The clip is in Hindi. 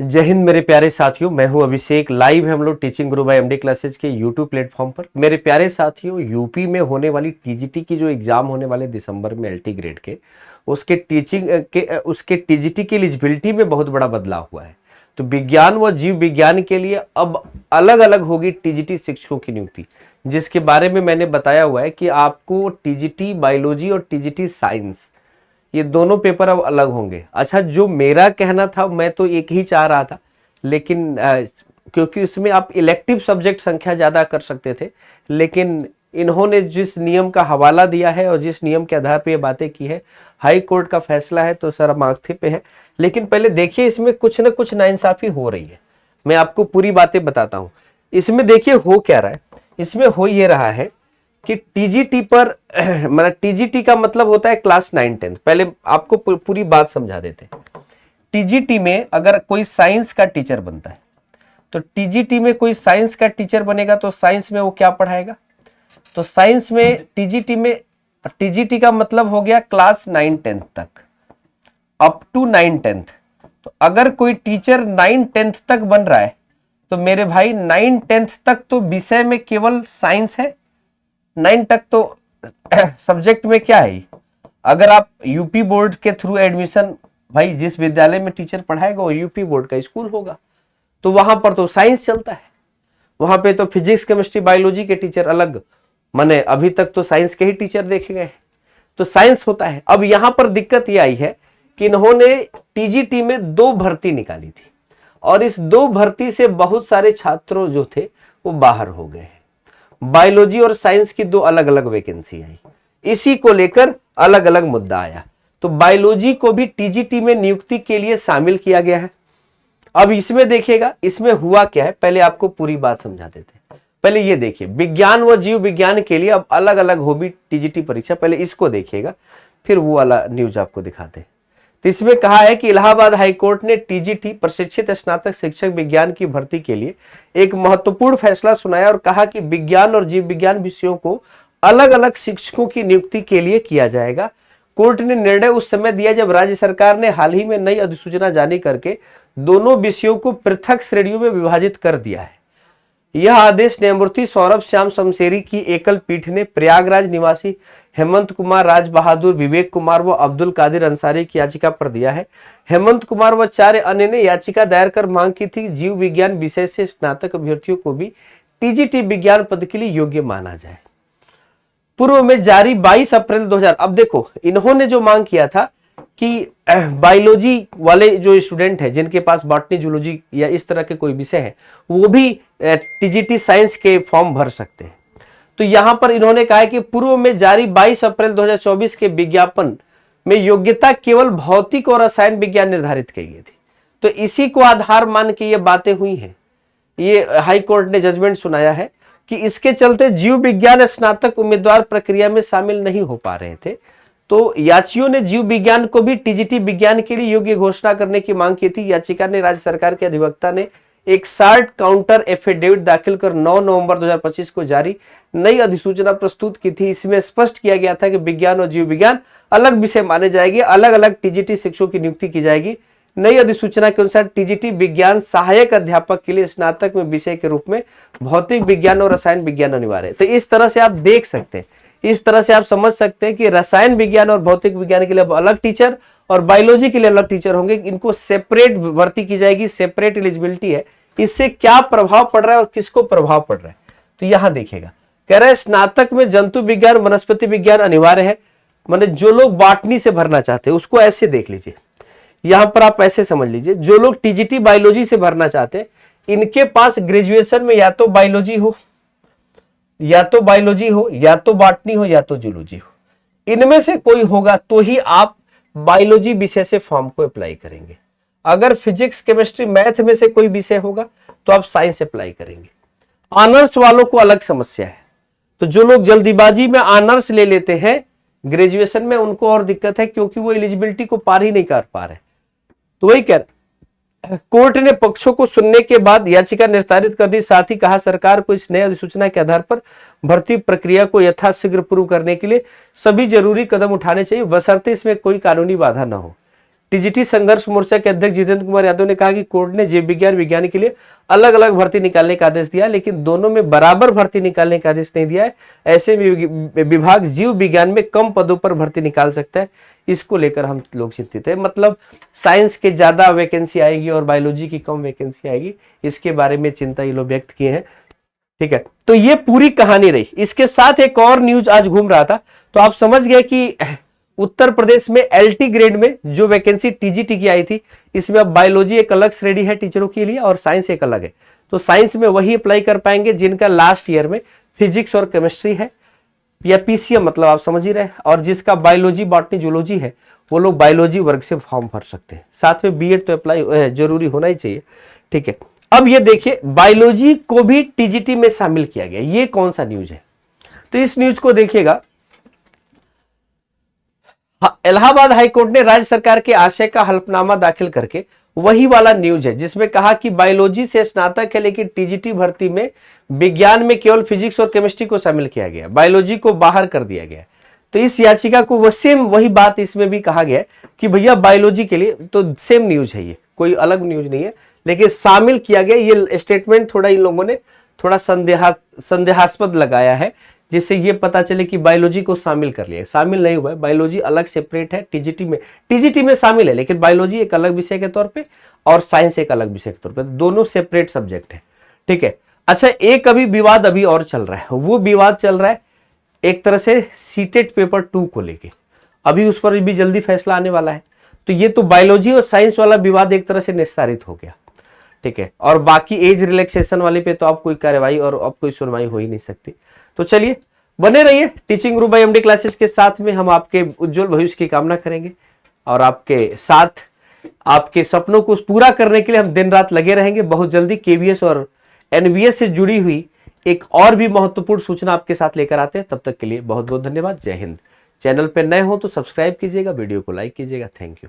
जय हिंद मेरे प्यारे साथियों, मैं हूं अभिषेक। लाइव है हम लोग टीचिंग गुरु बाय एमडी क्लासेज के यूट्यूब प्लेटफॉर्म पर। मेरे प्यारे साथियों, यूपी में होने वाली टीजीटी की जो एग्जाम होने वाले दिसंबर में एलटी ग्रेड के, उसके टीजीटी की एलिजिबिलिटी में बहुत बड़ा बदलाव हुआ है। तो विज्ञान व जीव विज्ञान के लिए अब अलग अलग होगी टीजीटी शिक्षकों की नियुक्ति, जिसके बारे में मैंने बताया हुआ है कि आपको टीजीटी बायोलॉजी और टीजीटी साइंस ये दोनों पेपर अब अलग होंगे। अच्छा, जो मेरा कहना था मैं तो एक ही चाह रहा था, लेकिन क्योंकि उसमें आप इलेक्टिव सब्जेक्ट संख्या ज़्यादा कर सकते थे, लेकिन इन्होंने जिस नियम का हवाला दिया है और जिस नियम के आधार पर ये बातें की है, हाई कोर्ट का फैसला है तो सर माथे पे है। लेकिन पहले देखिए, इसमें कुछ न कुछ नाइंसाफ़ी हो रही है। मैं आपको पूरी बातें बताता हूँ। इसमें देखिए हो क्या रहा है। इसमें हो ये रहा है कि टीजीटी पर मतलब टीजीटी का मतलब होता है क्लास 9-10। पहले आपको पूरी बात समझा देते हैं। टीजीटी में अगर कोई साइंस का टीचर बनता है तो टीजीटी में कोई साइंस का टीचर बनेगा तो साइंस में वो क्या पढ़ाएगा? तो साइंस में टीजीटी का मतलब हो गया क्लास 9-10 तक, अप टू 9-10। तो अगर कोई टीचर 9-10 तक बन रहा है तो मेरे भाई 9-10 तक तो विषय में केवल साइंस है। 9 तक तो सब्जेक्ट में क्या है? अगर आप यूपी बोर्ड के थ्रू एडमिशन, भाई जिस विद्यालय में टीचर पढ़ाएगा वो यूपी बोर्ड का स्कूल होगा, तो वहां पर तो साइंस चलता है। वहां पे तो फिजिक्स केमिस्ट्री बायोलॉजी के टीचर अलग, माने अभी तक तो साइंस के ही टीचर देखे गए, तो साइंस होता है। अब यहां पर दिक्कत यह आई है कि इन्होंने टीजीटी में 2 भर्ती निकाली थी और इस 2 भर्ती से बहुत सारे छात्रों जो थे वो बाहर हो गए हैं। बायोलॉजी और साइंस की 2 अलग अलग वैकेंसी आई, इसी को लेकर अलग अलग मुद्दा आया। तो बायोलॉजी को भी टीजीटी में नियुक्ति के लिए शामिल किया गया है। अब इसमें देखिएगा, इसमें हुआ क्या है, पहले आपको पूरी बात समझा देते हैं। पहले ये देखिए, विज्ञान व जीव विज्ञान के लिए अब अलग अलग होगी टीजीटी परीक्षा। पहले इसको देखिएगा, फिर वो वाला न्यूज आपको दिखाते हैं। तो इसमें कहा है कि इलाहाबाद हाईकोर्ट ने टीजीटी प्रशिक्षित स्नातक शिक्षक विज्ञान की भर्ती के लिए एक महत्वपूर्ण फैसला सुनाया और कहा कि विज्ञान और जीव विज्ञान विषयों को अलग अलग शिक्षकों की नियुक्ति के लिए किया जाएगा। कोर्ट ने निर्णय उस समय दिया जब राज्य सरकार ने हाल ही में नई अधिसूचना जारी करके दोनों विषयों को पृथक श्रेणियों में विभाजित कर दिया है। यह आदेश न्यायमूर्ति सौरभ श्याम शमशेरी की एकल पीठ ने प्रयागराज निवासी हेमंत कुमार, राज बहादुर, विवेक कुमार व अब्दुल कादिर अंसारी की याचिका पर दिया है। हेमंत कुमार व 4 अन्य ने याचिका दायर कर मांग की थी जीव विज्ञान विषय से स्नातक अभ्यर्थियों को भी टीजीटी विज्ञान पद के लिए योग्य माना जाए। पूर्व में जारी 22 अप्रैल 2000, अब देखो इन्होंने जो मांग किया था कि बायोलॉजी वाले जो स्टूडेंट हैं जिनके पास बॉटनी, जूलॉजी या इस तरह के कोई विषय है, वो भी टीजीटी साइंस के फॉर्म भर सकते हैं। तो यहां पर इन्होंने कहा है कि पूर्व में जारी 22 अप्रैल 2024 के विज्ञापन में योग्यता केवल भौतिक और रसायन विज्ञान निर्धारित की गई थी। तो इसी को आधार मान के ये बातें हुई हैं। ये हाई कोर्ट ने जजमेंट सुनाया है कि इसके चलते जीव विज्ञान स्नातक उम्मीदवार प्रक्रिया में शामिल नहीं हो पा रहे थे। तो याचियों ने जीव विज्ञान को भी टीजीटी विज्ञान के लिए योग्य घोषणा करने की मांग की थी। याचिका ने राज्य सरकार के अधिवक्ता ने एक शार्ट काउंटर एफिडेविट दाखिल कर 9 नवंबर 2025 को जारी नई अधिसूचना प्रस्तुत की थी। इसमें स्पष्ट किया गया था कि विज्ञान और जीव विज्ञान अलग विषय माने जाएंगे, अलग अलग टीजीटी शिक्षकों की नियुक्ति की जाएगी। नई अधिसूचना के अनुसार टीजीटी विज्ञान सहायक अध्यापक के लिए स्नातक में विषय के रूप में भौतिक विज्ञान और रसायन विज्ञान अनिवार्य है। तो इस तरह से आप देख सकते हैं, इस तरह से आप समझ सकते हैं कि रसायन विज्ञान और भौतिक विज्ञान के लिए अलग टीचर और बायोलॉजी के लिए अलग टीचर होंगे। इनको सेपरेट भर्ती की जाएगी, सेपरेट एलिजिबिलिटी है। इससे क्या प्रभाव पड़ रहा है और किसको प्रभाव पड़ रहा है, तो यहां देखिएगा। कह रहे हैं स्नातक में जंतु विज्ञान, वनस्पति विज्ञान अनिवार्य है। माने जो लोग बॉटनी से भरना चाहते हैं उसको ऐसे देख लीजिए, यहां पर आप ऐसे समझ लीजिए। जो लोग टीजीटी बायोलॉजी से भरना चाहते हैं, इनके पास ग्रेजुएशन में या तो बायोलॉजी हो, या तो बॉटनी हो, या तो जूलॉजी हो। इनमें से कोई होगा तो ही आप बायोलॉजी विषय से फॉर्म को अप्लाई करेंगे। अगर फिजिक्स, केमिस्ट्री, मैथ में से कोई विषय होगा तो आप साइंस अप्लाई करेंगे। ऑनर्स वालों को अलग समस्या है। तो जो लोग जल्दीबाजी में ऑनर्स ले लेते हैं ग्रेजुएशन में, उनको और दिक्कत है क्योंकि वो एलिजिबिलिटी को पार ही नहीं कर पा रहे। तो वही कह रहे, कोर्ट ने पक्षों को सुनने के बाद याचिका निस्तारित कर दी। साथ ही कहा सरकार को इस नई अधिसूचना के आधार पर भर्ती प्रक्रिया को यथाशीघ्र पूर्ण करने के लिए सभी जरूरी कदम उठाने चाहिए, बशर्ते इसमें कोई कानूनी बाधा न हो। टीजीटी संघर्ष मोर्चा के अध्यक्ष जितेंद्र कुमार यादव ने कहा कि कोर्ट ने जीव विज्ञान विज्ञान के लिए अलग अलग भर्ती निकालने का आदेश दिया, लेकिन दोनों में बराबर भर्ती निकालने का आदेश नहीं दिया है। ऐसे में विभाग जीव विज्ञान में कम पदों पर भर्ती निकाल सकता है। इसको लेकर हम लोग चिंतित है। मतलब साइंस के ज्यादा वैकेंसी आएगी और बायोलॉजी की कम वैकेंसी आएगी, इसके बारे में चिंता ये लोग व्यक्त किए हैं। ठीक है, तो ये पूरी कहानी रही। इसके साथ एक और न्यूज आज घूम रहा था, तो आप समझ गए कि उत्तर प्रदेश में एलटी ग्रेड में जो वैकेंसी टीजीटी की आई थी, इसमें अब बायोलॉजी एक अलग श्रेणी है टीचरों के लिए और साइंस एक अलग है। तो साइंस में वही अप्लाई कर पाएंगे जिनका लास्ट ईयर में फिजिक्स और केमिस्ट्री है या पीसीएम, मतलब आप समझ ही रहे, और जिसका बायोलॉजी बॉटनी जूलॉजी है वो लोग बायोलॉजी वर्ग से फॉर्म भर सकते हैं। साथ में बीएड तो अप्लाई जरूरी होना ही चाहिए। ठीक है, अब ये देखिए बायोलॉजी को भी टीजीटी में शामिल किया गया। ये कौन सा न्यूज है? तो इस न्यूज को देखिएगा। इलाहाबाद हाईकोर्ट ने राज्य सरकार के आशय का हलफनामा दाखिल करके वही वाला न्यूज है जिसमें कहा कि बायोलॉजी से स्नातक है, लेकिन टीजीटी भर्ती में विज्ञान में केवल फिजिक्स और केमिस्ट्री को शामिल किया गया, बायोलॉजी को बाहर कर दिया गया। तो इस याचिका को वो सेम वही बात इसमें भी कहा गया कि भैया बायोलॉजी के लिए तो सेम न्यूज है, ये कोई अलग न्यूज नहीं है, लेकिन शामिल किया गया। ये स्टेटमेंट थोड़ा इन लोगों ने थोड़ा संदेहास्पद लगाया है, जिससे ये पता चले कि बायोलॉजी को शामिल कर लिया। शामिल नहीं हुआ है, बायोलॉजी अलग सेपरेट है, टीजीटी में शामिल है, लेकिन बायोलॉजी एक अलग विषय के तौर पे और साइंस एक अलग विषय के तौर पे, दोनों सेपरेट सब्जेक्ट है। ठीक है, अच्छा एक अभी विवाद अभी और चल रहा है, वो विवाद चल रहा है एक तरह से सीटेट पेपर 2 को लेके, अभी उस पर भी जल्दी फैसला आने वाला है। तो ये तो बायोलॉजी और साइंस वाला विवाद एक तरह से निस्तारित हो गया। ठीक है, और बाकी एज रिलैक्सेशन वाले पे तो अब कोई कार्रवाई और अब कोई सुनवाई हो ही नहीं सकती। तो चलिए बने रहिए टीचिंग गुरु बाय एमडी क्लासेस के साथ में। हम आपके उज्जवल भविष्य की कामना करेंगे और आपके साथ आपके सपनों को पूरा करने के लिए हम दिन रात लगे रहेंगे। बहुत जल्दी केवीएस और एनवीएस से जुड़ी हुई एक और भी महत्वपूर्ण सूचना आपके साथ लेकर आते हैं। तब तक के लिए बहुत बहुत धन्यवाद। जय हिंद। चैनल पर नए हो तो सब्सक्राइब कीजिएगा, वीडियो को लाइक कीजिएगा। Thank you.